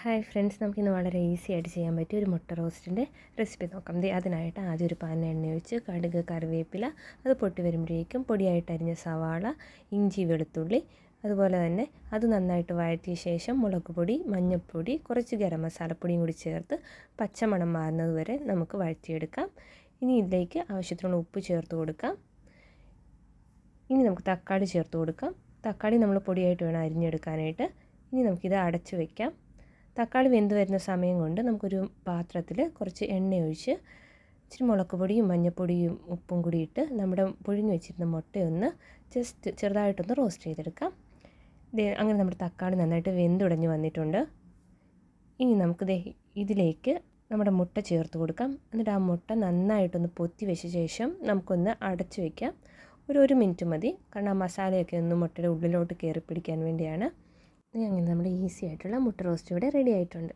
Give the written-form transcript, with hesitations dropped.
Hi friends, നമുക്കിന്ന് വളരെ easy ആയിട്ട് ചെയ്യാൻ പറ്റിയ ഒരു മുട്ട റോസ്റ്റിൻ്റെ റെസിപ്പി നോക്കാം. അതിനായിട്ട് ആദ്യം ഒരു പാനിൽ എണ്ണ ഒഴിച്ച് കടുക്, കറിവേപ്പില, അത് പൊട്ടി വരുമ്പോഴേക്കും പൊടിയായിട്ട് അരിഞ്ഞ സവാള, ഇഞ്ചി, വെളുത്തുള്ളി, അതുപോലെ തന്നെ അത് നന്നായിട്ട് വഴറ്റിയ ശേഷം മുളക് പൊടി, മഞ്ഞൾപ്പൊടി, കുറച്ച് ഗരം മസാലപ്പൊടിയും കൂടി ചേർത്ത് പച്ചമണം മാറുന്നത് വരെ നമുക്ക് വഴറ്റിയെടുക്കാം. ഇനി ഇതിലേക്ക് ആവശ്യത്തിനുള്ള ഉപ്പ് ചേർത്ത് കൊടുക്കാം. ഇനി നമുക്ക് തക്കാളി ചേർത്ത് കൊടുക്കാം. തക്കാളി നമ്മൾ പൊടിയായിട്ട് വേണം അരിഞ്ഞെടുക്കാനായിട്ട്. ഇനി നമുക്കിത് അടച്ച് വയ്ക്കാം. തക്കാളി വെന്ത് വരുന്ന സമയം കൊണ്ട് നമുക്കൊരു പാത്രത്തിൽ കുറച്ച് എണ്ണ ഒഴിച്ച് ഇച്ചിരി മുളക് പൊടിയും മഞ്ഞൾപ്പൊടിയും ഉപ്പും കൂടി ഇട്ട് നമ്മുടെ പുഴുങ്ങി വെച്ചിരുന്ന മുട്ടയൊന്ന് ജസ്റ്റ് ചെറുതായിട്ടൊന്ന് റോസ്റ്റ് ചെയ്തെടുക്കാം. അങ്ങനെ നമ്മുടെ തക്കാളി നന്നായിട്ട് വെന്തുടഞ്ഞ് വന്നിട്ടുണ്ട്. ഇനി നമുക്ക് ഇതിലേക്ക് നമ്മുടെ മുട്ട ചേർത്ത് കൊടുക്കാം. എന്നിട്ട് ആ മുട്ട നന്നായിട്ടൊന്ന് പൊത്തി വെച്ച ശേഷം നമുക്കൊന്ന് അടച്ച് വയ്ക്കാം. ഒരു മിനിറ്റ് മതി, കാരണം ആ മസാലയൊക്കെ ഒന്ന് മുട്ടയുടെ ഉള്ളിലോട്ട് കയറി പിടിക്കാൻ വേണ്ടിയാണ്. അങ്ങനെ നമ്മുടെ ഈസി ആയിട്ടുള്ള മുട്ട റോസ്റ്റ് ഇവിടെ റെഡി ആയിട്ടുണ്ട്.